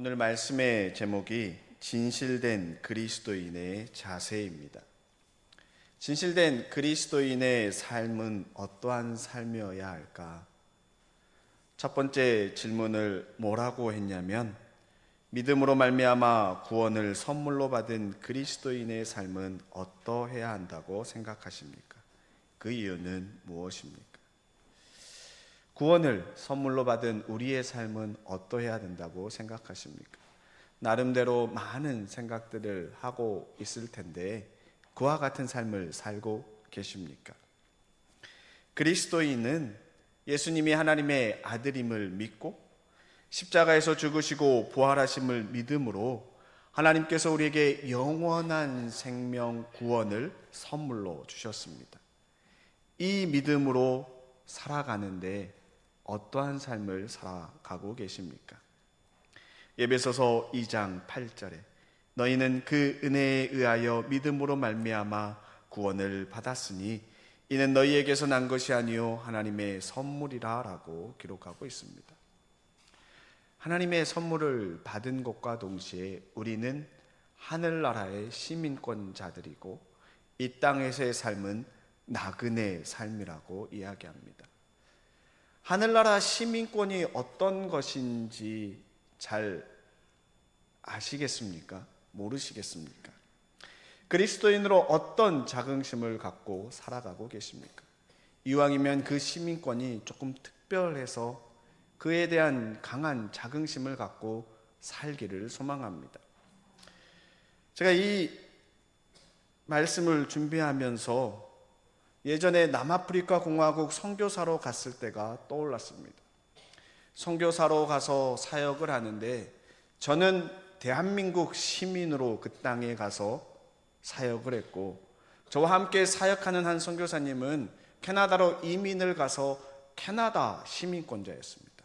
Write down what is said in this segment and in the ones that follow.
오늘 말씀의 제목이 진실된 그리스도인의 자세입니다. 진실된 그리스도인의 삶은 어떠한 삶이어야 할까? 첫 번째 질문을 뭐라고 했냐면, 믿음으로 말미암아 구원을 선물로 받은 그리스도인의 삶은 어떠해야 한다고 생각하십니까? 그 이유는 무엇입니까? 구원을 선물로 받은 우리의 삶은 어떠해야 된다고 생각하십니까? 나름대로 많은 생각들을 하고 있을 텐데 그와 같은 삶을 살고 계십니까? 그리스도인은 예수님이 하나님의 아들임을 믿고 십자가에서 죽으시고 부활하심을 믿음으로 하나님께서 우리에게 영원한 생명 구원을 선물로 주셨습니다. 이 믿음으로 살아가는데 어떠한 삶을 살아가고 계십니까? 에베소서 2장 8절에 너희는 그 은혜에 의하여 믿음으로 말미암아 구원을 받았으니 이는 너희에게서 난 것이 아니요 하나님의 선물이라 라고 기록하고 있습니다. 하나님의 선물을 받은 것과 동시에 우리는 하늘나라의 시민권자들이고 이 땅에서의 삶은 나그네 삶이라고 이야기합니다. 하늘나라 시민권이 어떤 것인지 잘 아시겠습니까? 모르시겠습니까? 그리스도인으로 어떤 자긍심을 갖고 살아가고 계십니까? 이왕이면 그 시민권이 조금 특별해서 그에 대한 강한 자긍심을 갖고 살기를 소망합니다. 제가 이 말씀을 준비하면서 예전에 남아프리카 공화국 선교사로 갔을 때가 떠올랐습니다. 선교사로 가서 사역을 하는데 저는 대한민국 시민으로 그 땅에 가서 사역을 했고, 저와 함께 사역하는 한 선교사님은 캐나다로 이민을 가서 캐나다 시민권자였습니다.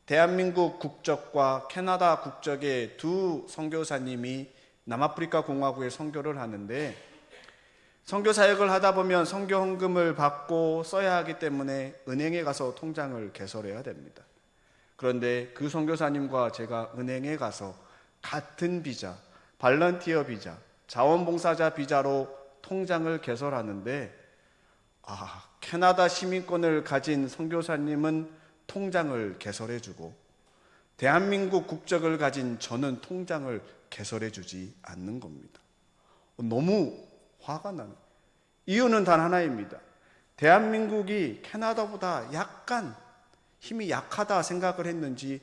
대한민국 국적과 캐나다 국적의 두 선교사님이 남아프리카 공화국에 선교를 하는데, 선교 사역을 하다 보면 선교 헌금을 받고 써야 하기 때문에 은행에 가서 통장을 개설해야 됩니다. 그런데 그 선교사님과 제가 은행에 가서 같은 비자, 발런티어 비자, 자원봉사자 비자로 통장을 개설하는데, 캐나다 시민권을 가진 선교사님은 통장을 개설해주고 대한민국 국적을 가진 저는 통장을 개설해주지 않는 겁니다. 너무 화가 나는 이유는 단 하나입니다. 대한민국이 캐나다보다 약간 힘이 약하다 생각을 했는지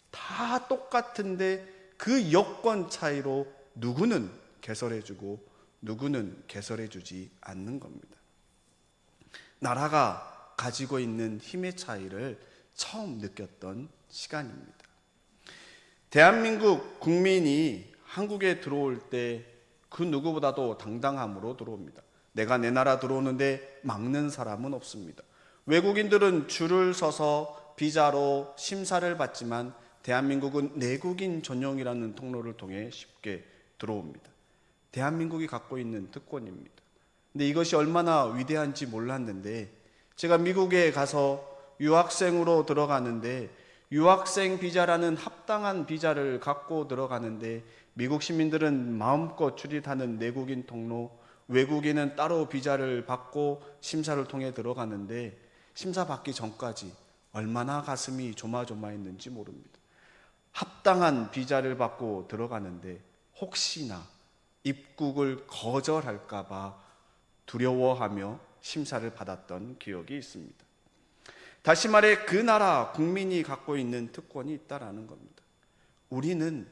다 똑같은데 그 여권 차이로 누구는 개설해주고 누구는 개설해주지 않는 겁니다. 나라가 가지고 있는 힘의 차이를 처음 느꼈던 시간입니다. 대한민국 국민이 한국에 들어올 때 그 누구보다도 당당함으로 들어옵니다. 내가 내 나라 들어오는데 막는 사람은 없습니다. 외국인들은 줄을 서서 비자로 심사를 받지만 대한민국은 내국인 전용이라는 통로를 통해 쉽게 들어옵니다. 대한민국이 갖고 있는 특권입니다. 근데 이것이 얼마나 위대한지 몰랐는데, 제가 미국에 가서 유학생으로 들어가는데 유학생 비자라는 합당한 비자를 갖고 들어가는데 미국 시민들은 마음껏 출입하는 내국인 통로, 외국인은 따로 비자를 받고 심사를 통해 들어가는데 심사 받기 전까지 얼마나 가슴이 조마조마했는지 모릅니다. 합당한 비자를 받고 들어가는데 혹시나 입국을 거절할까 봐 두려워하며 심사를 받았던 기억이 있습니다. 다시 말해 그 나라 국민이 갖고 있는 특권이 있다라는 겁니다. 우리는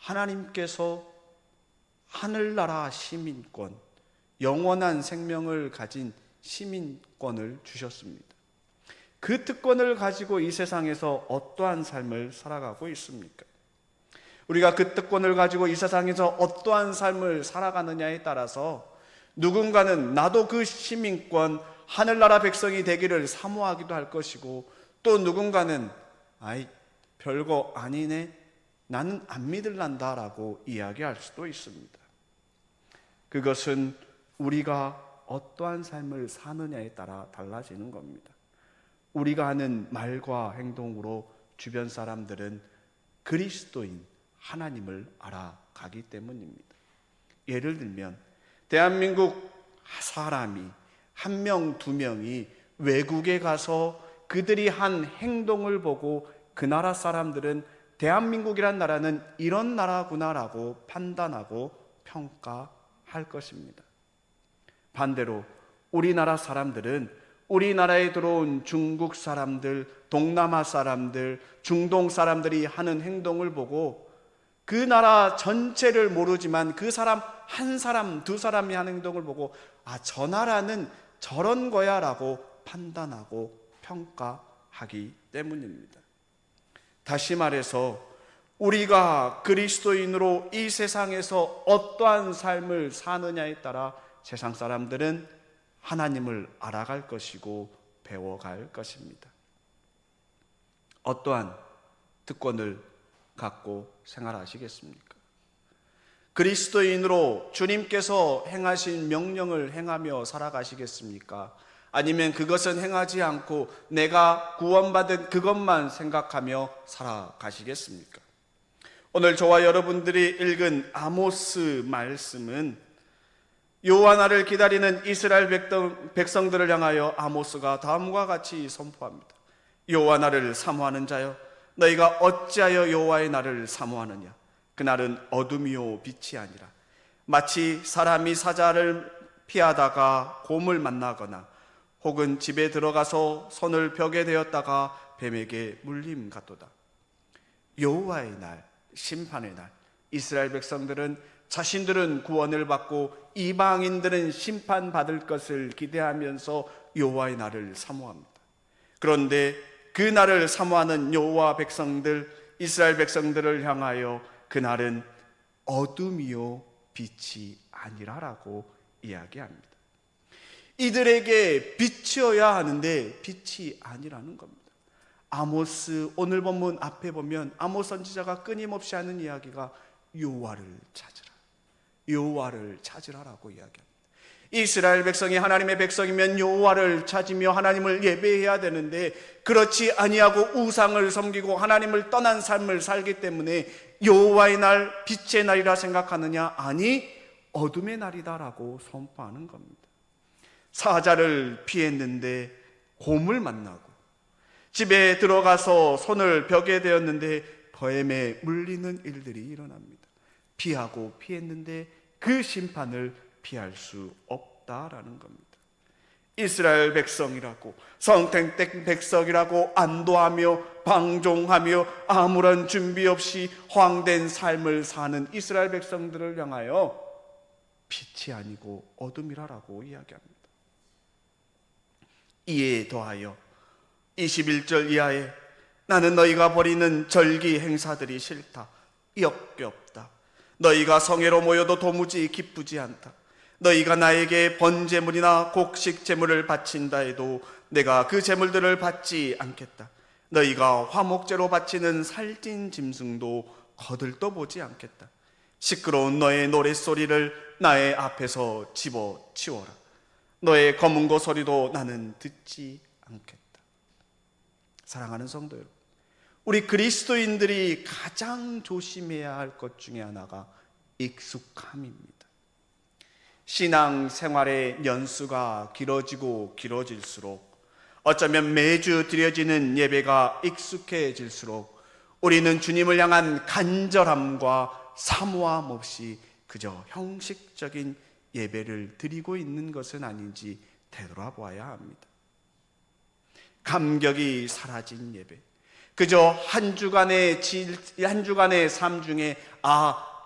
하나님께서 하늘나라 시민권, 영원한 생명을 가진 시민권을 주셨습니다. 그 특권을 가지고 이 세상에서 어떠한 삶을 살아가고 있습니까? 우리가 그 특권을 가지고 이 세상에서 어떠한 삶을 살아가느냐에 따라서 누군가는 나도 그 시민권, 하늘나라 백성이 되기를 사모하기도 할 것이고, 또 누군가는 별거 아니네, 나는 안 믿을란다 라고 이야기할 수도 있습니다. 그것은 우리가 어떠한 삶을 사느냐에 따라 달라지는 겁니다. 우리가 하는 말과 행동으로 주변 사람들은 그리스도인 하나님을 알아가기 때문입니다. 예를 들면 대한민국 사람이 한 명, 두 명이 외국에 가서 그들이 한 행동을 보고 그 나라 사람들은 대한민국이란 나라는 이런 나라구나라고 판단하고 평가할 것입니다. 반대로 우리나라 사람들은 우리나라에 들어온 중국 사람들, 동남아 사람들, 중동 사람들이 하는 행동을 보고 그 나라 전체를 모르지만 그 사람 한 사람, 두 사람이 하는 행동을 보고 저 나라는 저런 거야 라고 판단하고 평가하기 때문입니다. 다시 말해서 우리가 그리스도인으로 이 세상에서 어떠한 삶을 사느냐에 따라 세상 사람들은 하나님을 알아갈 것이고 배워갈 것입니다. 어떠한 특권을 갖고 생활하시겠습니까? 그리스도인으로 주님께서 행하신 명령을 행하며 살아가시겠습니까? 아니면 그것은 행하지 않고 내가 구원받은 그것만 생각하며 살아가시겠습니까? 오늘 저와 여러분들이 읽은 아모스 말씀은 여호와나를 기다리는 이스라엘 백성들을 향하여 아모스가 다음과 같이 선포합니다. 여호와나를 사모하는 자여, 너희가 어찌하여 여호와의 날을 사모하느냐? 그날은 어둠이요 빛이 아니라 마치 사람이 사자를 피하다가 곰을 만나거나 혹은 집에 들어가서 손을 벽에 대었다가 뱀에게 물림 같도다. 여호와의 날, 심판의 날, 이스라엘 백성들은 자신들은 구원을 받고 이방인들은 심판받을 것을 기대하면서 여호와의 날을 사모합니다. 그런데 그 날을 사모하는 여호와 백성들, 이스라엘 백성들을 향하여 그날은 어둠이요 빛이 아니라라고 이야기합니다. 이들에게 빛이어야 하는데 빛이 아니라는 겁니다. 아모스 오늘 본문 앞에 보면 아모스 선지자가 끊임없이 하는 이야기가 여호와를 찾으라, 여호와를 찾으라라고 이야기합니다. 이스라엘 백성이 하나님의 백성이면 여호와를 찾으며 하나님을 예배해야 되는데 그렇지 아니하고 우상을 섬기고 하나님을 떠난 삶을 살기 때문에 여호와의 날, 빛의 날이라 생각하느냐? 아니, 어둠의 날이다라고 선포하는 겁니다. 사자를 피했는데 곰을 만나고 집에 들어가서 손을 벽에 대었는데 뱀에 물리는 일들이 일어납니다. 피하고 피했는데 그 심판을 피할 수 없다라는 겁니다. 이스라엘 백성이라고, 성택된 백성이라고 안도하며 방종하며 아무런 준비 없이 황된 삶을 사는 이스라엘 백성들을 향하여 빛이 아니고 어둠이라고 이야기합니다. 이에 더하여 21절 이하에 나는 너희가 벌이는 절기 행사들이 싫다, 역겹다. 너희가 성회로 모여도 도무지 기쁘지 않다. 너희가 나에게 번제물이나 곡식 제물을 바친다 해도 내가 그 제물들을 받지 않겠다. 너희가 화목제로 바치는 살찐 짐승도 거들떠보지 않겠다. 시끄러운 너의 노랫소리를 나의 앞에서 집어치워라. 너의 검은고 소리도 나는 듣지 않겠다. 사랑하는 성도 여러분, 우리 그리스도인들이 가장 조심해야 할 것 중에 하나가 익숙함입니다. 신앙 생활의 연수가 길어지고 길어질수록, 어쩌면 매주 드려지는 예배가 익숙해질수록 우리는 주님을 향한 간절함과 사모함 없이 그저 형식적인 예배를 드리고 있는 것은 아닌지 되돌아보아야 합니다. 감격이 사라진 예배, 그저 한 주간의 삶 중에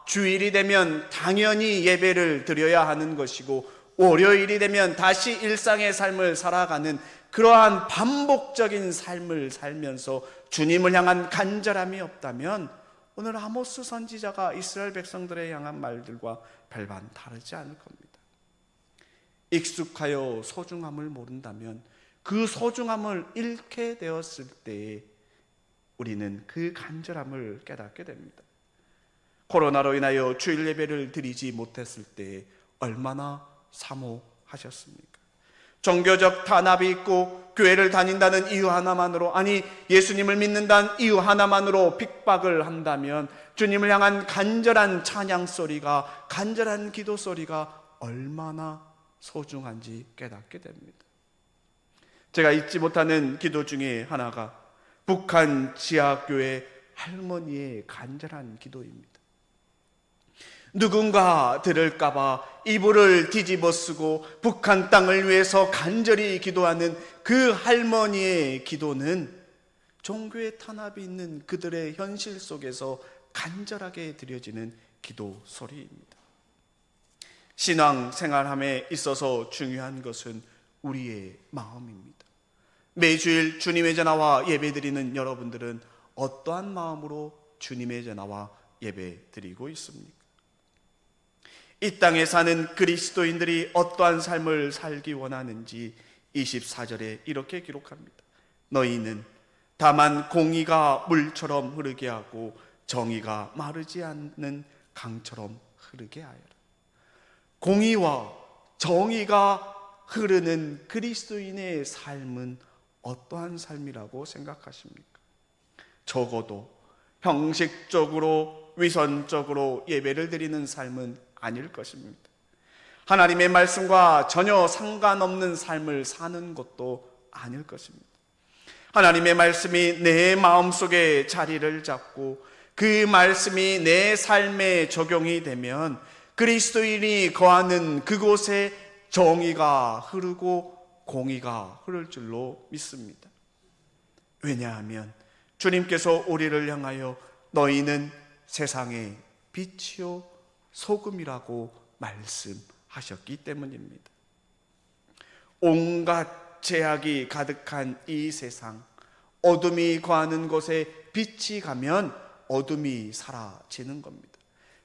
주일이 되면 당연히 예배를 드려야 하는 것이고 월요일이 되면 다시 일상의 삶을 살아가는 그러한 반복적인 삶을 살면서 주님을 향한 간절함이 없다면 오늘 아모스 선지자가 이스라엘 백성들에 향한 말들과 별반 다르지 않을 겁니다. 익숙하여 소중함을 모른다면 그 소중함을 잃게 되었을 때에 우리는 그 간절함을 깨닫게 됩니다. 코로나로 인하여 주일 예배를 드리지 못했을 때 얼마나 사모하셨습니까? 종교적 탄압이 있고 교회를 다닌다는 이유 하나만으로, 아니 예수님을 믿는다는 이유 하나만으로 핍박을 한다면 주님을 향한 간절한 찬양 소리가, 간절한 기도 소리가 얼마나 소중한지 깨닫게 됩니다. 제가 잊지 못하는 기도 중에 하나가 북한 지하교회 할머니의 간절한 기도입니다. 누군가 들을까봐 이불을 뒤집어 쓰고 북한 땅을 위해서 간절히 기도하는 그 할머니의 기도는 종교의 탄압이 있는 그들의 현실 속에서 간절하게 드려지는 기도 소리입니다. 신앙 생활함에 있어서 중요한 것은 우리의 마음입니다. 매주일 주님의 전화와 예배 드리는 여러분들은 어떠한 마음으로 주님의 전화와 예배 드리고 있습니까? 이 땅에 사는 그리스도인들이 어떠한 삶을 살기 원하는지 24절에 이렇게 기록합니다. 너희는 다만 공의가 물처럼 흐르게 하고 정의가 마르지 않는 강처럼 흐르게 하여라. 공의와 정의가 흐르는 그리스도인의 삶은 어떠한 삶이라고 생각하십니까? 적어도 형식적으로 위선적으로 예배를 드리는 삶은 아닐 것입니다. 하나님의 말씀과 전혀 상관없는 삶을 사는 것도 아닐 것입니다. 하나님의 말씀이 내 마음속에 자리를 잡고 그 말씀이 내 삶에 적용이 되면 그리스도인이 거하는 그곳에 정의가 흐르고 공의가 흐를 줄로 믿습니다. 왜냐하면 주님께서 우리를 향하여 너희는 세상의 빛이요 소금이라고 말씀하셨기 때문입니다. 온갖 죄악이 가득한 이 세상, 어둠이 거하는 곳에 빛이 가면 어둠이 사라지는 겁니다.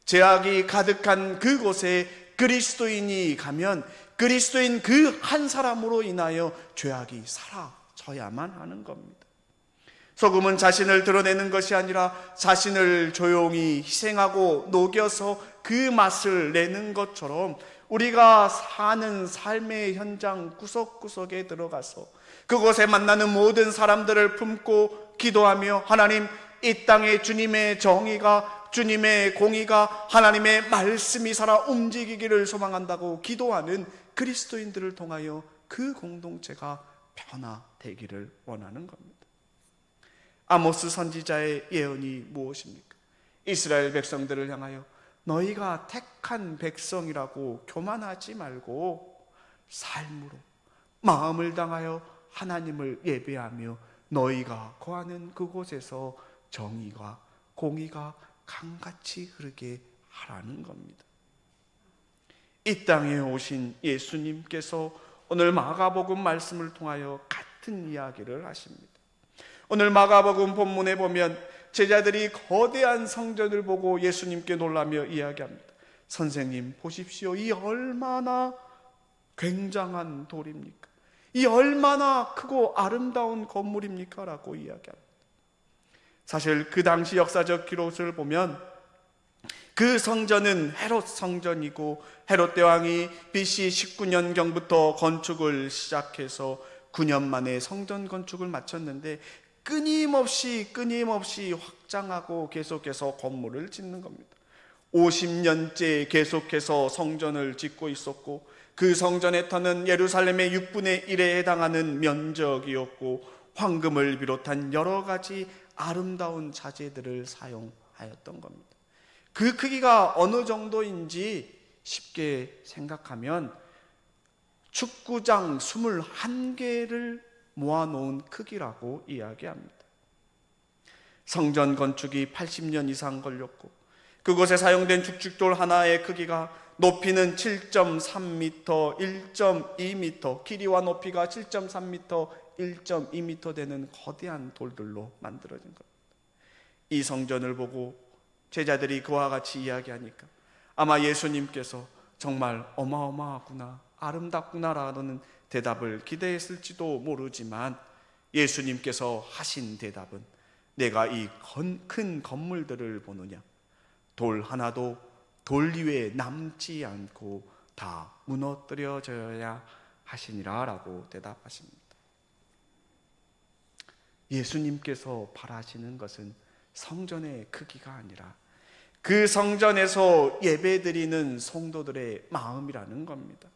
죄악이 가득한 그곳에 그리스도인이 가면 그리스도인 그 한 사람으로 인하여 죄악이 사라져야만 하는 겁니다. 소금은 자신을 드러내는 것이 아니라 자신을 조용히 희생하고 녹여서 그 맛을 내는 것처럼 우리가 사는 삶의 현장 구석구석에 들어가서 그곳에 만나는 모든 사람들을 품고 기도하며 하나님, 이 땅에 주님의 정의가, 주님의 공의가, 하나님의 말씀이 살아 움직이기를 소망한다고 기도하는 그리스도인들을 통하여 그 공동체가 변화되기를 원하는 겁니다. 아모스 선지자의 예언이 무엇입니까? 이스라엘 백성들을 향하여 너희가 택한 백성이라고 교만하지 말고 삶으로 마음을 당하여 하나님을 예배하며 너희가 거하는 그곳에서 정의가 공의가 강같이 흐르게 하라는 겁니다. 이 땅에 오신 예수님께서 오늘 마가복음 말씀을 통하여 같은 이야기를 하십니다. 오늘 마가복음 본문에 보면 제자들이 거대한 성전을 보고 예수님께 놀라며 이야기합니다. 선생님 보십시오, 이 얼마나 굉장한 돌입니까? 이 얼마나 크고 아름다운 건물입니까? 라고 이야기합니다. 사실 그 당시 역사적 기록을 보면 그 성전은 헤롯 성전이고 헤롯 대왕이 BC 19년경부터 건축을 시작해서 9년 만에 성전 건축을 마쳤는데 끊임없이 확장하고 계속해서 건물을 짓는 겁니다. 50년째 계속해서 성전을 짓고 있었고 그 성전의 터는 예루살렘의 6분의 1에 해당하는 면적이었고 황금을 비롯한 여러 가지 아름다운 자재들을 사용하였던 겁니다. 그 크기가 어느 정도인지 쉽게 생각하면 축구장 21개를 모아놓은 크기라고 이야기합니다. 성전 건축이 80년 이상 걸렸고 그곳에 사용된 죽죽돌 하나의 크기가 높이는 7.3m, 1.2m, 길이와 높이가 7.3m, 1.2m 되는 거대한 돌들로 만들어진 겁니다. 이 성전을 보고 제자들이 그와 같이 이야기하니까 아마 예수님께서 정말 어마어마하구나, 아름답구나라는 대답을 기대했을지도 모르지만 예수님께서 하신 대답은 내가 이 큰 건물들을 보느냐, 돌 하나도 돌 위에 남지 않고 다 무너뜨려져야 하시니라 라고 대답하십니다. 예수님께서 바라시는 것은 성전의 크기가 아니라 그 성전에서 예배드리는 성도들의 마음이라는 겁니다.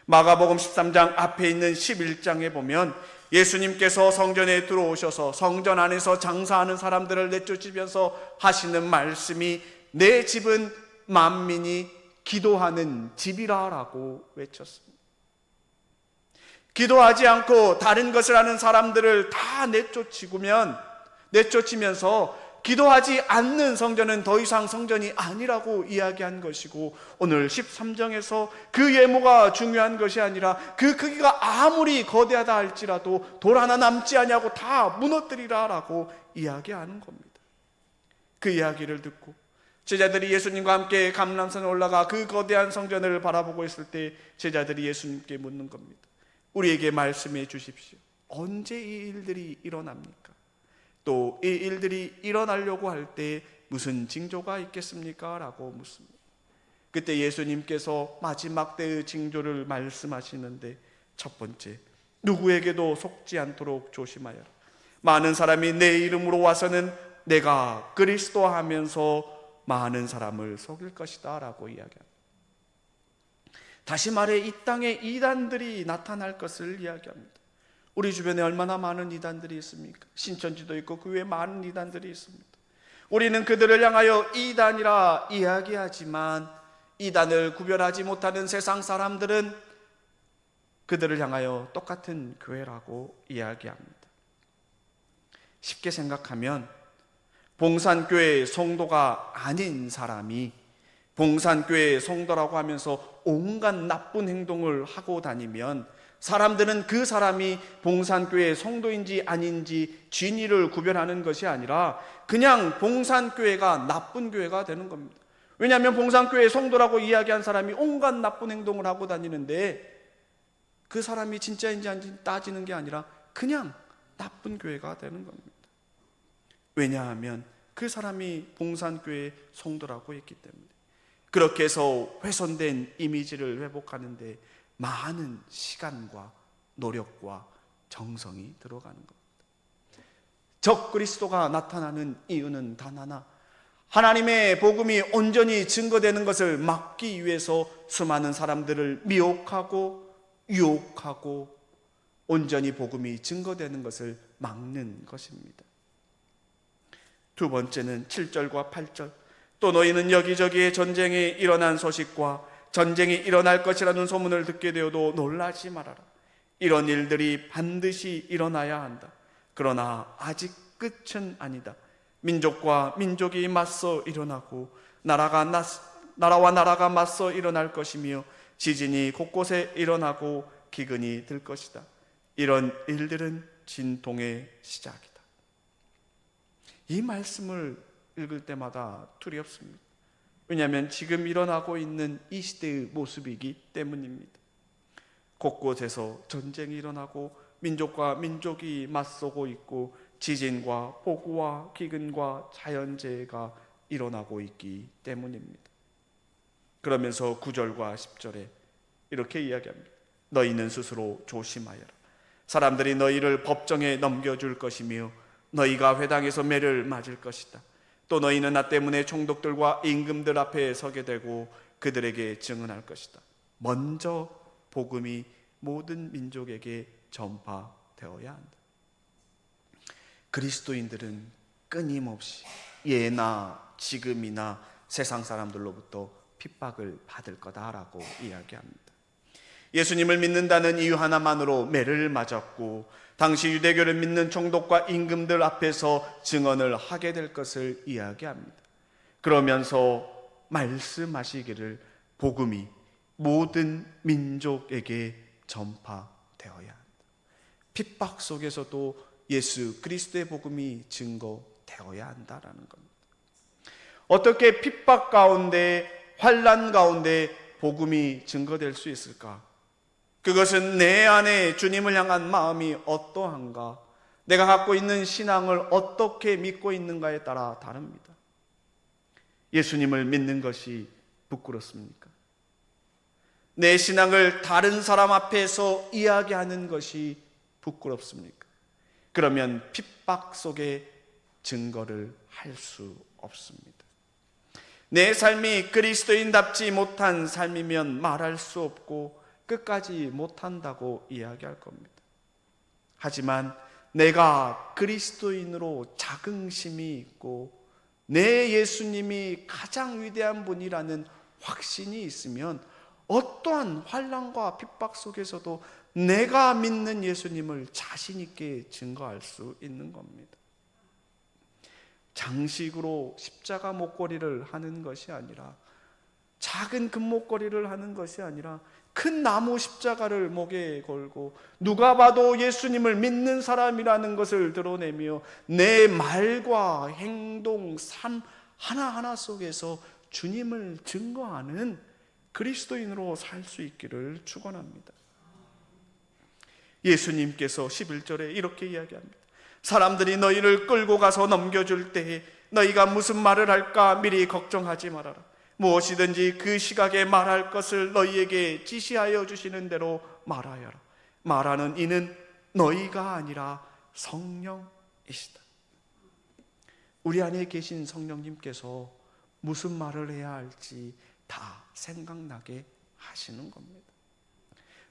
마가복음 13장 앞에 있는 11장에 보면 예수님께서 성전에 들어오셔서 성전 안에서 장사하는 사람들을 내쫓으면서 하시는 말씀이 내 집은 만민이 기도하는 집이라 라고 외쳤습니다. 기도하지 않고 다른 것을 하는 사람들을 다 내쫓으면서 기도하지 않는 성전은 더 이상 성전이 아니라고 이야기한 것이고, 오늘 13장에서 그 예모가 중요한 것이 아니라 그 크기가 아무리 거대하다 할지라도 돌 하나 남지 아니하고 다 무너뜨리라 라고 이야기하는 겁니다. 그 이야기를 듣고 제자들이 예수님과 함께 감람산에 올라가 그 거대한 성전을 바라보고 있을 때 제자들이 예수님께 묻는 겁니다. 우리에게 말씀해 주십시오. 언제 이 일들이 일어납니까? 또 이 일들이 일어나려고 할 때 무슨 징조가 있겠습니까? 라고 묻습니다. 그때 예수님께서 마지막 때의 징조를 말씀하시는데, 첫 번째, 누구에게도 속지 않도록 조심하여라. 많은 사람이 내 이름으로 와서는 내가 그리스도 하면서 많은 사람을 속일 것이다 라고 이야기합니다. 다시 말해 이 땅에 이단들이 나타날 것을 이야기합니다. 우리 주변에 얼마나 많은 이단들이 있습니까? 신천지도 있고 그 외에 많은 이단들이 있습니다. 우리는 그들을 향하여 이단이라 이야기하지만 이단을 구별하지 못하는 세상 사람들은 그들을 향하여 똑같은 교회라고 이야기합니다. 쉽게 생각하면 봉산교회 성도가 아닌 사람이 봉산교회 성도라고 하면서 온갖 나쁜 행동을 하고 다니면 사람들은 그 사람이 봉산교회 성도인지 아닌지 진위를 구별하는 것이 아니라 그냥 봉산교회가 나쁜 교회가 되는 겁니다. 왜냐하면 봉산교회 성도라고 이야기한 사람이 온갖 나쁜 행동을 하고 다니는데 그 사람이 진짜인지 아닌지 따지는 게 아니라 그냥 나쁜 교회가 되는 겁니다. 왜냐하면 그 사람이 봉산교회 성도라고 했기 때문에. 그렇게 해서 훼손된 이미지를 회복하는데 많은 시간과 노력과 정성이 들어가는 겁니다. 적그리스도가 나타나는 이유는 단 하나, 하나님의 복음이 온전히 증거되는 것을 막기 위해서 수많은 사람들을 미혹하고 유혹하고 온전히 복음이 증거되는 것을 막는 것입니다. 두 번째는 7절과 8절. 또 너희는 여기저기에 전쟁이 일어난 소식과 전쟁이 일어날 것이라는 소문을 듣게 되어도 놀라지 말아라. 이런 일들이 반드시 일어나야 한다. 그러나 아직 끝은 아니다. 민족과 민족이 맞서 일어나고 나라와 나라가 맞서 일어날 것이며 지진이 곳곳에 일어나고 기근이 들 것이다. 이런 일들은 진동의 시작이다. 이 말씀을 읽을 때마다 두렵습니다. 왜냐하면 지금 일어나고 있는 이 시대의 모습이기 때문입니다. 곳곳에서 전쟁이 일어나고 민족과 민족이 맞서고 있고 지진과 폭우와 기근과 자연재해가 일어나고 있기 때문입니다. 그러면서 9절과 10절에 이렇게 이야기합니다. 너희는 스스로 조심하여라. 사람들이 너희를 법정에 넘겨줄 것이며 너희가 회당에서 매를 맞을 것이다. 또 너희는 나 때문에 총독들과 임금들 앞에 서게 되고 그들에게 증언할 것이다. 먼저 복음이 모든 민족에게 전파되어야 한다. 그리스도인들은 끊임없이 예나 지금이나 세상 사람들로부터 핍박을 받을 거다라고 이야기합니다. 예수님을 믿는다는 이유 하나만으로 매를 맞았고 당시 유대교를 믿는 총독과 임금들 앞에서 증언을 하게 될 것을 이야기합니다. 그러면서 말씀하시기를 복음이 모든 민족에게 전파되어야 한다. 핍박 속에서도 예수 그리스도의 복음이 증거되어야 한다라는 겁니다. 어떻게 핍박 가운데 환난 가운데 복음이 증거될 수 있을까? 그것은 내 안에 주님을 향한 마음이 어떠한가, 내가 갖고 있는 신앙을 어떻게 믿고 있는가에 따라 다릅니다. 예수님을 믿는 것이 부끄럽습니까? 내 신앙을 다른 사람 앞에서 이야기하는 것이 부끄럽습니까? 그러면 핍박 속에 증거를 할 수 없습니다. 내 삶이 그리스도인답지 못한 삶이면 말할 수 없고 끝까지 못한다고 이야기할 겁니다. 하지만 내가 그리스도인으로 자긍심이 있고 내 예수님이 가장 위대한 분이라는 확신이 있으면 어떠한 환난과 핍박 속에서도 내가 믿는 예수님을 자신 있게 증거할 수 있는 겁니다. 장식으로 십자가 목걸이를 하는 것이 아니라, 작은 금목걸이를 하는 것이 아니라 큰 나무 십자가를 목에 걸고 누가 봐도 예수님을 믿는 사람이라는 것을 드러내며 내 말과 행동, 삶 하나하나 속에서 주님을 증거하는 그리스도인으로 살 수 있기를 축원합니다. 예수님께서 11절에 이렇게 이야기합니다. 사람들이 너희를 끌고 가서 넘겨줄 때에 너희가 무슨 말을 할까 미리 걱정하지 말아라. 무엇이든지 그 시각에 말할 것을 너희에게 지시하여 주시는 대로 말하여라. 말하는 이는 너희가 아니라 성령이시다. 우리 안에 계신 성령님께서 무슨 말을 해야 할지 다 생각나게 하시는 겁니다.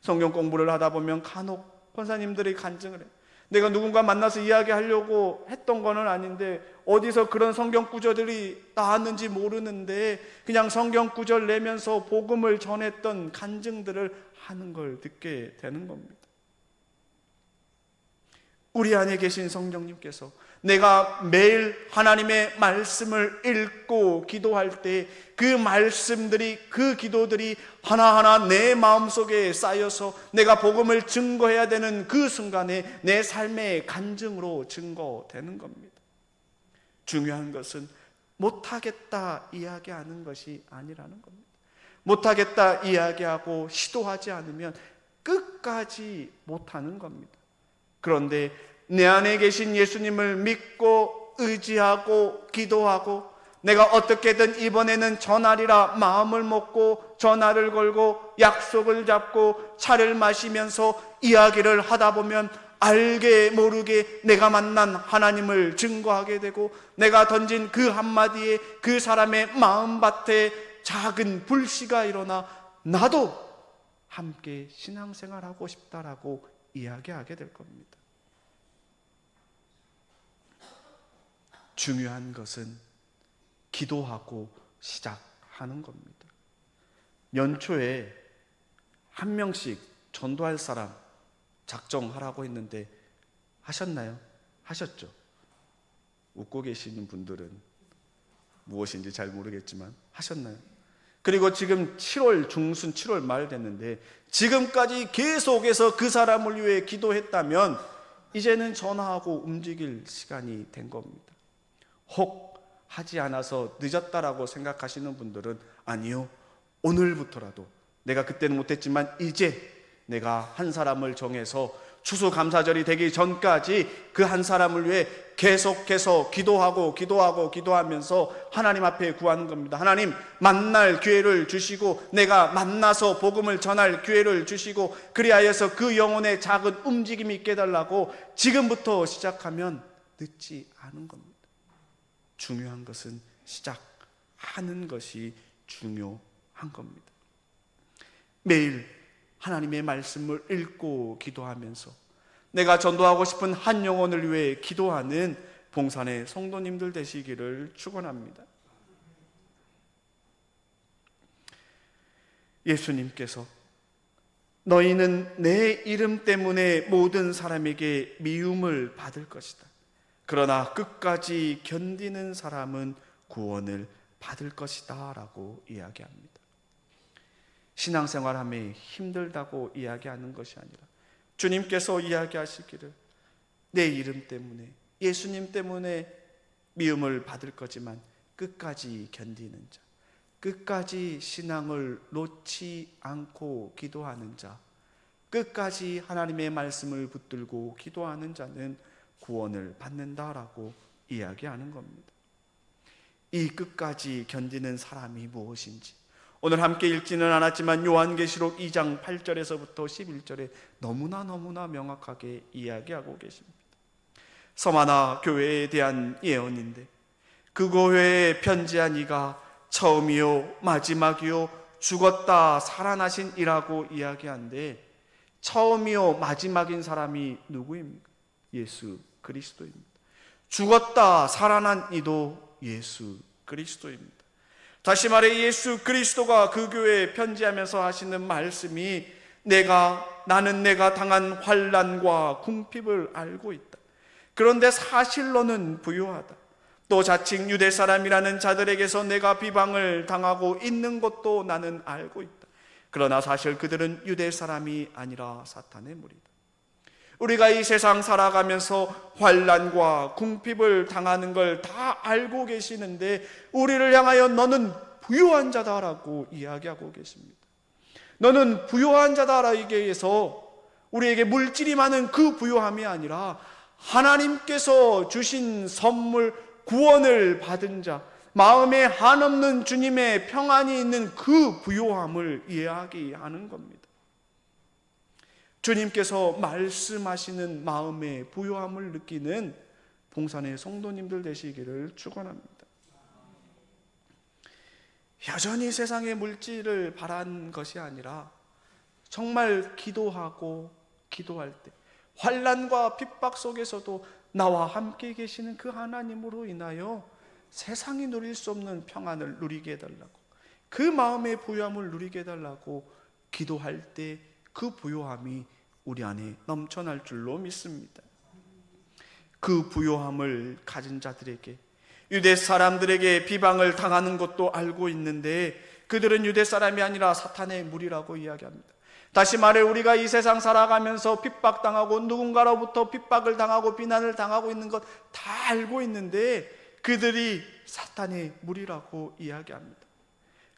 성경 공부를 하다 보면 간혹 권사님들이 간증을 해요. 내가 누군가 만나서 이야기하려고 했던 거는 아닌데 어디서 그런 성경 구절들이 나왔는지 모르는데 그냥 성경 구절 내면서 복음을 전했던 간증들을 하는 걸 듣게 되는 겁니다. 우리 안에 계신 성령님께서 내가 매일 하나님의 말씀을 읽고 기도할 때 그 말씀들이, 그 기도들이 하나하나 내 마음속에 쌓여서 내가 복음을 증거해야 되는 그 순간에 내 삶의 간증으로 증거되는 겁니다. 중요한 것은 못하겠다 이야기하는 것이 아니라는 겁니다. 못하겠다 이야기하고 시도하지 않으면 끝까지 못하는 겁니다. 그런데 내 안에 계신 예수님을 믿고 의지하고 기도하고 내가 어떻게든 이번에는 전하리라 마음을 먹고 전화를 걸고 약속을 잡고 차를 마시면서 이야기를 하다 보면 알게 모르게 내가 만난 하나님을 증거하게 되고 내가 던진 그 한마디에 그 사람의 마음밭에 작은 불씨가 일어나 나도 함께 신앙생활하고 싶다라고 이야기하게 될 겁니다. 중요한 것은 기도하고 시작하는 겁니다. 연초에 한 명씩 전도할 사람 작정하라고 했는데 하셨나요? 하셨죠? 웃고 계시는 분들은 무엇인지 잘 모르겠지만 하셨나요? 그리고 지금 7월 중순 7월 말 됐는데 지금까지 계속해서 그 사람을 위해 기도했다면 이제는 전화하고 움직일 시간이 된 겁니다. 혹 하지 않아서 늦었다라고 생각하시는 분들은 아니요, 오늘부터라도 내가 그때는 못했지만 이제 내가 한 사람을 정해서 추수감사절이 되기 전까지 그 한 사람을 위해 계속해서 기도하면서 하나님 앞에 구하는 겁니다. 하나님, 만날 기회를 주시고 내가 만나서 복음을 전할 기회를 주시고 그리하여서 그 영혼의 작은 움직임이 있게 해달라고 지금부터 시작하면 늦지 않은 겁니다. 중요한 것은 시작하는 것이 중요한 겁니다. 매일 하나님의 말씀을 읽고 기도하면서 내가 전도하고 싶은 한 영혼을 위해 기도하는 봉산의 성도님들 되시기를 축원합니다. 예수님께서 너희는 내 이름 때문에 모든 사람에게 미움을 받을 것이다. 그러나 끝까지 견디는 사람은 구원을 받을 것이다 라고 이야기합니다. 신앙생활함이 힘들다고 이야기하는 것이 아니라 주님께서 이야기하시기를 내 이름 때문에, 예수님 때문에 미움을 받을 거지만 끝까지 견디는 자, 끝까지 신앙을 놓지 않고 기도하는 자, 끝까지 하나님의 말씀을 붙들고 기도하는 자는 구원을 받는다라고 이야기하는 겁니다. 이 끝까지 견디는 사람이 무엇인지, 오늘 함께 읽지는 않았지만 요한계시록 2장 8절에서부터 11절에 너무나 명확하게 이야기하고 계십니다. 서마나 교회에 대한 예언인데, 그 교회에 편지한 이가 처음이요 마지막이요 죽었다 살아나신 이라고 이야기하는데, 처음이요 마지막인 사람이 누구입니까? 예수 그리스도입니다. 죽었다 살아난 이도 예수 그리스도입니다. 다시 말해 예수 그리스도가 그 교회에 편지하면서 하시는 말씀이, 나는 내가 당한 환난과 궁핍을 알고 있다. 그런데 사실로는 부유하다. 또 자칭 유대 사람이라는 자들에게서 내가 비방을 당하고 있는 것도 나는 알고 있다. 그러나 사실 그들은 유대 사람이 아니라 사탄의 무리다. 우리가 이 세상 살아가면서 환난과 궁핍을 당하는 걸 다 알고 계시는데, 우리를 향하여 너는 부유한 자다라고 이야기하고 계십니다. 너는 부유한 자다라기 위해서 우리에게 물질이 많은 그 부유함이 아니라 하나님께서 주신 선물, 구원을 받은 자, 마음에 한없는 주님의 평안이 있는 그 부유함을 이야기하는 겁니다. 주님께서 말씀하시는 마음의 부유함을 느끼는 봉산의 성도님들 되시기를 축원합니다. 여전히 세상의 물질을 바란 것이 아니라 정말 기도하고 기도할 때 환난과 핍박 속에서도 나와 함께 계시는 그 하나님으로 인하여 세상이 누릴 수 없는 평안을 누리게 해달라고, 그 마음의 부유함을 누리게 해달라고 기도할 때 그 부유함이 우리 안에 넘쳐날 줄로 믿습니다. 그 부유함을 가진 자들에게, 유대 사람들에게 비방을 당하는 것도 알고 있는데, 그들은 유대 사람이 아니라 사탄의 무리라고 이야기합니다. 다시 말해 우리가 이 세상 살아가면서 핍박당하고 누군가로부터 핍박을 당하고 비난을 당하고 있는 것 다 알고 있는데, 그들이 사탄의 무리라고 이야기합니다.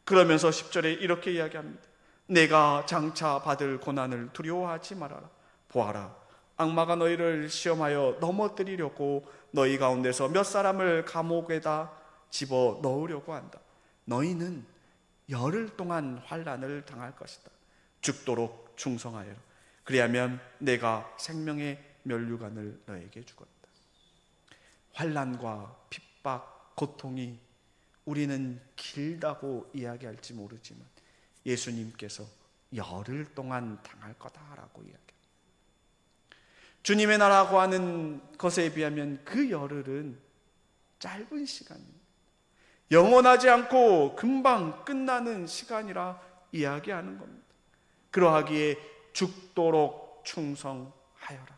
그러면서 10절에 이렇게 이야기합니다. 내가 장차 받을 고난을 두려워하지 말아라. 보아라, 악마가 너희를 시험하여 넘어뜨리려고 너희 가운데서 몇 사람을 감옥에다 집어 넣으려고 한다. 너희는 열흘 동안 환난을 당할 것이다. 죽도록 충성하여라. 그리하면 내가 생명의 면류관을 너에게 주겠다. 환난과 핍박, 고통이 우리는 길다고 이야기할지 모르지만 예수님께서 열흘 동안 당할 거다라고 이야기합니다. 주님의 나라고 하는 것에 비하면 그 열흘은 짧은 시간입니다. 영원하지 않고 금방 끝나는 시간이라 이야기하는 겁니다. 그러하기에 죽도록 충성하여라.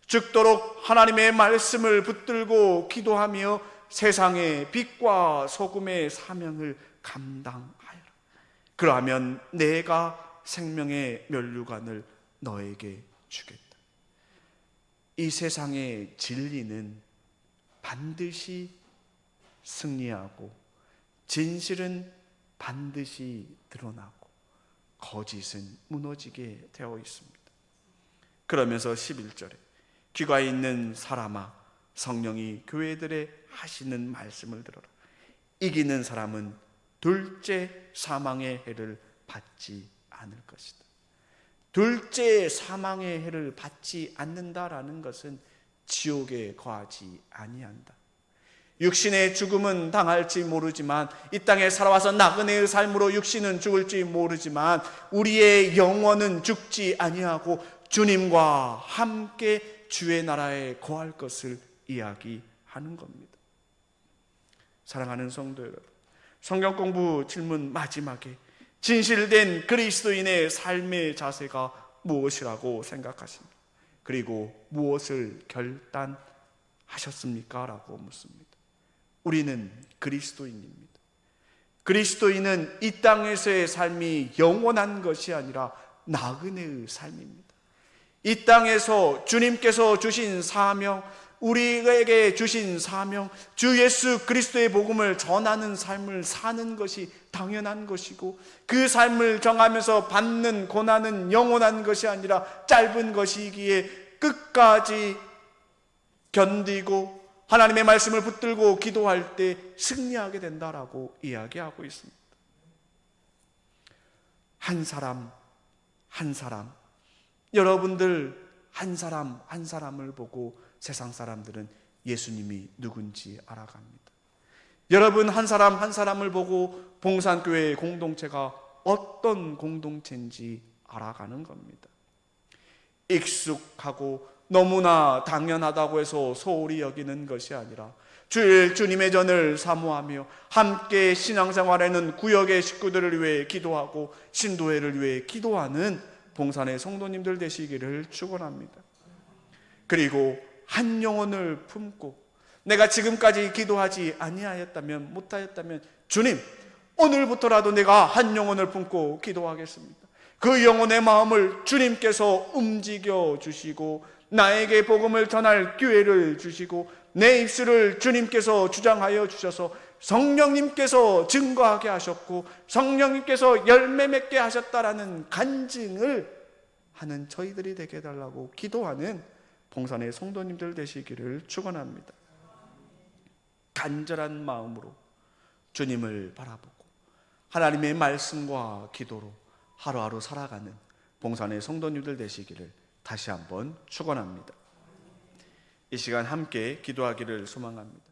죽도록 하나님의 말씀을 붙들고 기도하며 세상의 빛과 소금의 사명을 감당하여라. 그러하면 내가 생명의 면류관을 너에게 주겠다. 이 세상의 진리는 반드시 승리하고 진실은 반드시 드러나고 거짓은 무너지게 되어 있습니다. 그러면서 11절에 귀가 있는 사람아, 성령이 교회들에 하시는 말씀을 들어라. 이기는 사람은 둘째 사망의 해를 받지 않을 것이다. 둘째 사망의 해를 받지 않는다라는 것은 지옥에 거하지 아니한다. 육신의 죽음은 당할지 모르지만, 이 땅에 살아와서 나그네의 삶으로 육신은 죽을지 모르지만 우리의 영혼은 죽지 아니하고 주님과 함께 주의 나라에 거할 것을 이야기하는 겁니다. 사랑하는 성도 여러분, 성경 공부 질문 마지막에 진실된 그리스도인의 삶의 자세가 무엇이라고 생각하십니까? 그리고 무엇을 결단하셨습니까? 라고 묻습니다. 우리는 그리스도인입니다. 그리스도인은 이 땅에서의 삶이 영원한 것이 아니라 나그네의 삶입니다. 이 땅에서 주님께서 주신 사명, 우리에게 주신 사명, 주 예수 그리스도의 복음을 전하는 삶을 사는 것이 당연한 것이고, 그 삶을 정하면서 받는 고난은 영원한 것이 아니라 짧은 것이기에 끝까지 견디고 하나님의 말씀을 붙들고 기도할 때 승리하게 된다라고 이야기하고 있습니다. 한 사람 한 사람, 여러분들 한 사람 한 사람을 보고 세상 사람들은 예수님이 누군지 알아갑니다. 여러분 한 사람 한 사람을 보고 봉산교회의 공동체가 어떤 공동체인지 알아가는 겁니다. 익숙하고 너무나 당연하다고 해서 소홀히 여기는 것이 아니라 주일 주님의 전을 사모하며 함께 신앙생활에는 구역의 식구들을 위해 기도하고 신도회를 위해 기도하는 봉산의 성도님들 되시기를 축원합니다. 그리고 한 영혼을 품고 내가 지금까지 기도하지 아니하였다면 못하였다면 주님, 오늘부터라도 내가 한 영혼을 품고 기도하겠습니다. 그 영혼의 마음을 주님께서 움직여 주시고 나에게 복음을 전할 기회를 주시고 내 입술을 주님께서 주장하여 주셔서 성령님께서 증거하게 하셨고 성령님께서 열매 맺게 하셨다라는 간증을 하는 저희들이 되게 해달라고 기도하는 봉산의 성도님들 되시기를 축원합니다. 간절한 마음으로 주님을 바라보고 하나님의 말씀과 기도로 하루하루 살아가는 봉산의 성도님들 되시기를 다시 한번 축원합니다. 이 시간 함께 기도하기를 소망합니다.